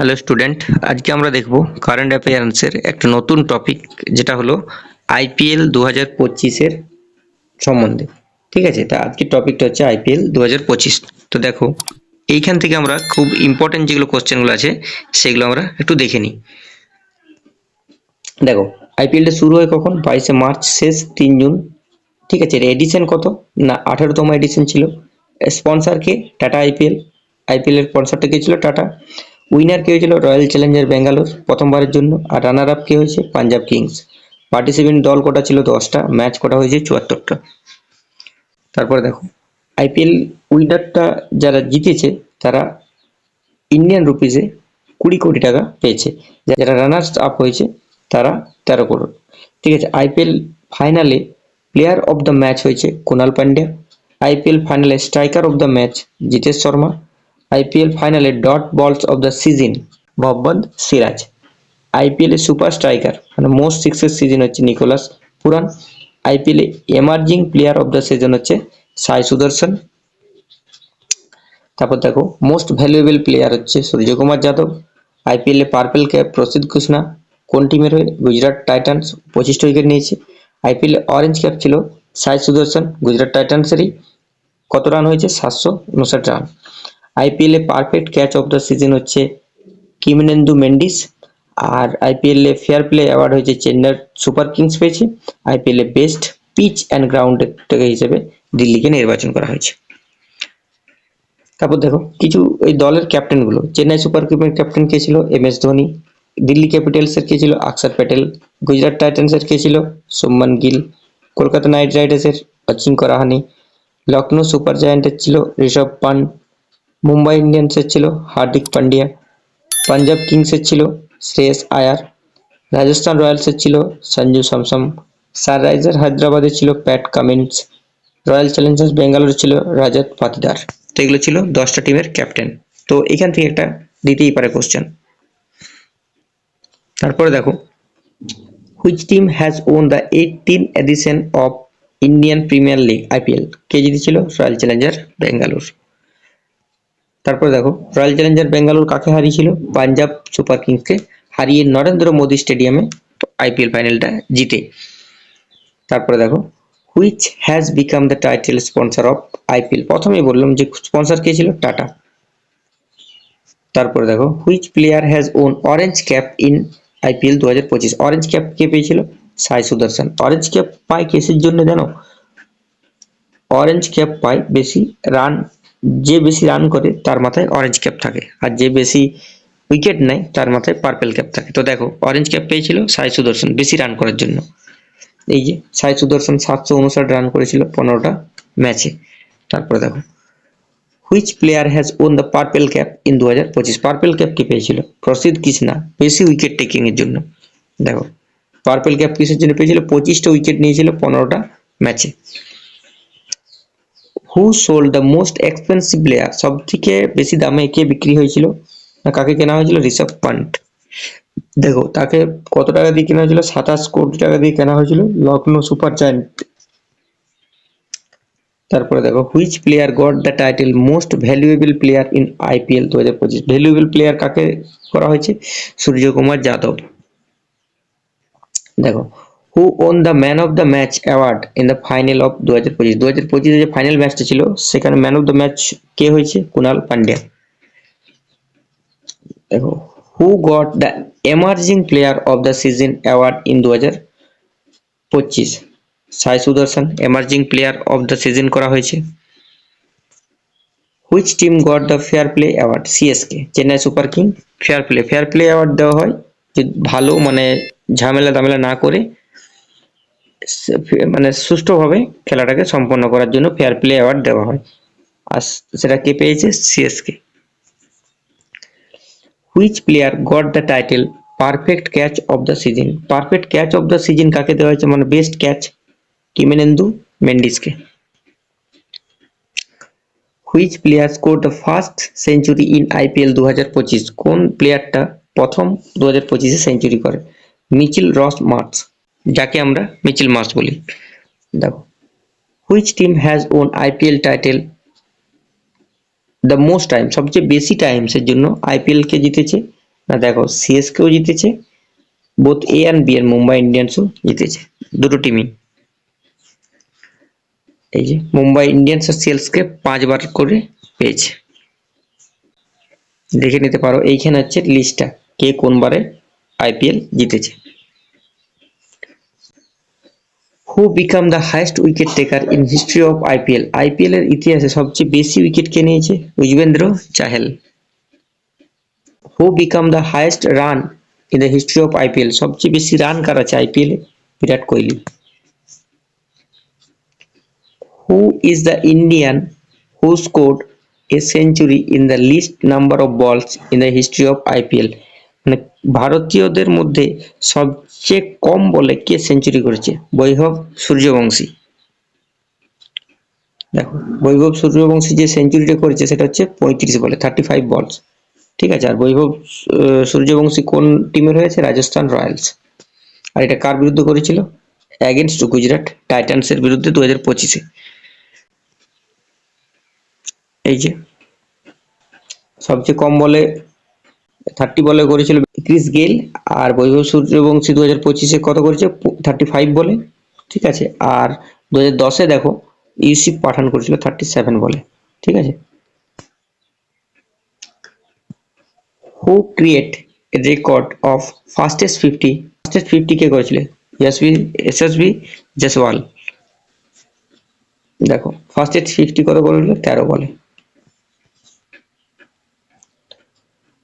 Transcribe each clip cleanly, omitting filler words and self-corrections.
Hello student, আজকে আমরা দেখব কারেন্ট অ্যাফেয়ার্সের একটা নতুন টপিক, যেটা হলো আইপিএল 2025-এর সম্বন্ধে। ঠিক আছে, তা আজকের টপিকটা হচ্ছে আইপিএল 2025। তো দেখো, এইখান থেকে আমরা খুব ইম্পর্টেন্ট যেগুলো কোশ্চেনগুলো আছে সেগুলো আমরা একটু দেখে নিই। দেখো, আইপিএলটা শুরু হয় কখন? 22শে মার্চ, শেষ 3 জুন। ঠিক আছে, এর এডিশন কত? না 18তম এডিশন ছিল। স্পন্সর কে? টাটা আইপিএল। আইপিএল এর স্পন্সরটা কে ছিল? টাটা। উইনার কে হয়েছিল? রয়্যাল চ্যালেঞ্জার ব্যাঙ্গালোর প্রথমবারের জন্য। আর রানার আপ কে হয়েছে? পাঞ্জাব কিংস। পার্টিসিপেন্ট দল কটা ছিল? 10টা। ম্যাচ কটা হয়েছে? 74টা। তারপরে দেখো, আইপিএল উইনারটা যারা জিতেছে তারা ইন্ডিয়ান রুপিসে 20 কোটি টাকা পেয়েছে। যারা রানার্স আপ হয়েছে তারা 13 করোড়। ঠিক আছে, আইপিএল ফাইনালে প্লেয়ার অফ দ্য ম্যাচ হয়েছে কুনাল পান্ডিয়া। আইপিএল ফাইনালে striker of the match Jitesh Sharma. IPL ফাইনালে ডট বলস of the season Mohammad Siraj. IPL A super striker মানে মোস্ট সিক্সেস সিজন হচ্ছে Nicholas Pooran. IPL A emerging player of the season হচ্ছে সাই সুদর্শন। তারপর দেখো, মোস্ট ভ্যালুয়েবল প্লেয়ার হচ্ছে সূর্যকুমার যাদব। আইপিএল এ পার্পল ক্যাপ প্রসিদ্ধ কৃষ্ণা কোন টিমের হয়ে? গুজরাট টাইটান্স, 25টা উইকেট নিয়েছে। আইপিএল এ অরেঞ্জ ক্যাপ ছিল সাই সুদর্শন, গুজরাট টাইটান্সেরই। কত রান হয়েছে? 759 রান। আইপিএল এ perfect catch of the season হচ্ছে কিমিনেন্দু মেন্ডিস। আর আইপিএল এ ফেয়ার প্লে অ্যাওয়ার্ড হয়েছে চেন্নাই সুপার কিংস পেয়েছে। আইপিএল এ বেস্ট পিচ অ্যান্ড গ্রাউন্ড হিসেবে দিল্লিকে নির্বাচন করা হয়েছে। তারপর দেখো কিছু ওই দলের ক্যাপ্টেন গুলো। চেন্নাই সুপার কিংসের ক্যাপ্টেন কে ছিল? MS ধোনি। দিল্লি ক্যাপিটালস এর কে ছিল? অক্ষর প্যাটেল। গুজরাট টাইটান্স এর কে ছিল? শুভমান গিল। কলকাতা নাইট রাইডার্স এর অজিঙ্ক্য রাহানে। লখনৌ সুপার জায়ান্টের ছিল ঋষভ পান্ট। মুম্বাই ইন্ডিয়ান্সের ছিল হার্দিক পান্ডিয়া। পাঞ্জাব কিংসের ছিল শ্রেয়স আয়ার। রাজস্থান রয়্যালসের ছিল সঞ্জু স্যামসন। সানরাইজার হায়দ্রাবাদের ছিল Pat Cummins. Royal Challengers Bangalore ছিল রাজাত পাতিদার। তো এগুলো ছিল 10টা টিমের ক্যাপ্টেন। তো এখান থেকে একটা দিতেই পারে কোশ্চেন। তারপরে দেখো, which team has won the 18th edition of Indian premier league IPL? কে জিতেছিল? Royal challenger Bangalore. তারপরে দেখো, রয়্যাল চ্যালেঞ্জার ব্যাঙ্গালোর কাকে হারিয়েছিল? পাঞ্জাব সুপার কিংসকে হারিয়ে নরেন্দ্র মোদী স্টেডিয়ামে আইপিএল ফাইনালটা জিতে। তারপরে দেখো, which has become the title sponsor of IPL? প্রথমেই বললাম যে স্পন্সর কে ছিল? টাটা। তারপরে দেখো, which player has won orange cap in IPL 2025? Orange cap কে পেয়েছিল? সাই সুদর্শন। অরেঞ্জ ক্যাপ পায় কিসের জন্য জানো? অরেঞ্জ ক্যাপ পায় বেশি রান, যে বেশি রান করে তার মাথায় অরেঞ্জ ক্যাপ থাকে, আর যে বেশি উইকেট নেয় তার মাথায় পার্পল ক্যাপ থাকে। তো দেখো, অরেঞ্জ ক্যাপ পেয়েছিল সাই সুদর্শন বেশি রান করার জন্য। এই যে সাই সুদর্শন 759 রান করেছিল 15টা ম্যাচে। তারপরে দেখো, which player has won the purple cap in 2025? Purple cap কে পেয়েছিল? প্রসিদ্ধ কৃষ্ণা, বেশি উইকেট টেকিং এর জন্য। দেখো, পার্পল ক্যাপ কিসের জন্য পেয়েছিল? 25টা উইকেট নিয়েছিল 15টা ম্যাচে। হু sold the most expensive player? সব থেকে বেশি দামে কে বিক্রি হয়েছিল? না কাকে কেনা হয়েছিল? ঋষভ পান্ট। দেখো, তাকে কত টাকা দিয়ে কেনা হয়েছিল? 27 কোটি টাকা দিয়ে কেনা হয়েছিল লখনৌ সুপার জায়ান্ট। তারপরে দেখো, which player got the title most valuable player in IPL 2025? Valuable player কাকে করা হয়েছে? সূর্যকুমার যাদব। দেখো, who won the man of the match award in the final of 2025? 2025 যে ফাইনাল ম্যাচটা ছিল সেখানে ম্যান অফ দ্য ম্যাচ কে হয়েছে? কুনাল পান্ডিয়া। দেখো, who got the emerging player of the season award in 2025? Sai Sudharsan emerging player of the season করা হয়েছে। Which team got the fair play award? CSK, Chennai super king. Fair play award দেওয়া হয় যে ভালো মানে ঝামেলা টামেলা না করে মানে সুষ্ঠুভাবে খেলাটাকে সম্পন্ন করার জন্য ফেয়ার প্লে অ্যাওয়ার্ড দেওয়া হয়। আর সেটা কে পেয়েছে? CSK. Which player got the title perfect catch of the season? Perfect catch of the season কাকে দেওয়া হয়েছে মানে বেস্ট ক্যাচ? কিমিনেন্দু মেন্ডিসকে। Which player score the first century in IPL 2025? কোন প্লেয়ারটা প্রথম 2025-এ সেঞ্চুরি করে? মিচেল রস মার্কস, যাকে আমরা মিচেল মার্কস বলি। দেখো, which team has won IPL title the most time? সবচেয়ে বেশি টাইমস এর জন্য আইপিএল কে জিতেছে না দেখো সিএসকেও জিতেছে, বোথ এ অ্যান্ড বি এর মুম্বাই ইন্ডিয়ান্সও জিতেছে, দুটো টিমই। এই যে মুম্বাই ইন্ডিয়ান্স আর সিএসকে 5 বার করে পেয়েছে, দেখে নিতে পারো এইখানে হচ্ছে লিস্টটা কে কোন বারে আইপিএল জিতেছে। Who become the highest wicket taker in history of IPL? IPL এর ইতিহাসে সবচেয়ে বেশি উইকেট কে নিয়েছে? Yuzvendra Chahal. Who become the highest run in the history of IPL? সবচেয়ে বেশি রান কার আছে আইপিএল এ? Virat Kohli. Who is the Indian who scored a century in the least number of balls in the history of IPL? মানে ভারতীয়দের মধ্যে সবচেয়ে কম বলে কে সেঞ্চুরি করেছে? বৈভব সূর্যবংশী। দেখো বৈভব সূর্যবংশী যে সেঞ্চুরিটা করেছে সেটা হচ্ছে 35 বলে, 35 বলস, ঠিক আছে। আর বৈভব সূর্যবংশী কোন টিমের হয়েছে? রাজস্থান রয়্যালস। আর এটা কার বিরুদ্ধে করেছিল? অ্যাগেনস্ট গুজরাট টাইটান্স এর বিরুদ্ধে 2025-এ। এই যে সবচেয়ে কম বলে 30 বলে করেছিল ক্রিস গেইল, আর বৈভব সূর্যবংশী 2025-এ কত করেছে? 35 বলে, ঠিক আছে। আর 2010-এ দেখো ইউসুফ পাঠান করেছিল 37 বলে, ঠিক আছে। Who create record of fastest 50? Fastest 50 কে করেছিল? এসএসবি জয়সওয়াল। দেখো ফাস্টেস্ট 50 কত করেছিল? 13 বলে।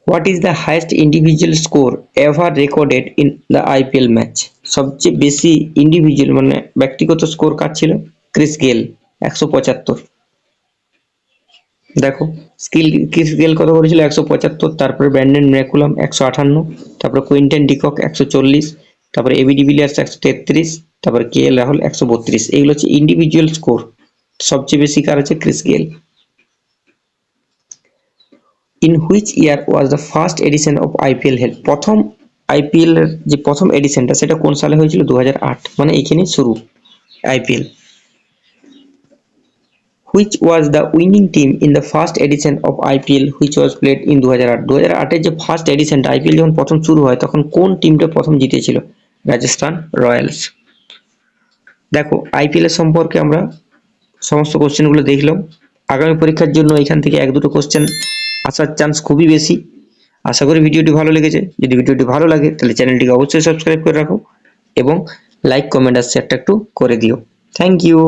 What is the highest individual score ever recorded in the IPL match? সবচেয়ে বেশি ইন্ডিভিজুয়াল মানে ব্যক্তিগত স্কোর কার ছিল? Chris Gayle 175। দেখো ক্রিস গেল কত করেছিল? 175। তারপরে ব্র্যান্ডন ম্যাকুলাম 158, তারপরে কুইন্টন ডিকক 140, তারপরে এবি ডিভিলিয়ার্স 133, তারপরে কে এল রাহুল 132। এগুলো হচ্ছে ইন্ডিভিজুয়াল স্কোর। সবচেয়ে বেশি কার আছে? Chris Gayle. In which year was the first edition of IPL held? প্রথম আইপিএল এর যে প্রথম এডিশনটা সেটা কোন সালে হয়েছিল? 2008, মানে এখানে শুরু IPL. Which was the winning team in the first edition of IPL which was played in 2008? 2008-এর যে ফার্স্ট এডিশনটা আইপিএল যখন প্রথম শুরু হয় তখন কোন টিমটা প্রথম জিতেছিল? রাজস্থান রয়্যালস। দেখো আইপিএল এর সম্পর্কে আমরা সমস্ত কোশ্চেনগুলো দেখলাম। আগামী পরীক্ষার জন্য এখান থেকে 1-2 কোশ্চেন আসার চান্স খুবই বেশি। আশা করি ভিডিওটি ভালো লেগেছে। যদি ভিডিওটি ভালো লাগে তাহলে চ্যানেলটিকে অবশ্যই সাবস্ক্রাইব করে রাখো এবং লাইক কমেন্ট আর শেয়ারটা একটু করে দিও। Thank you.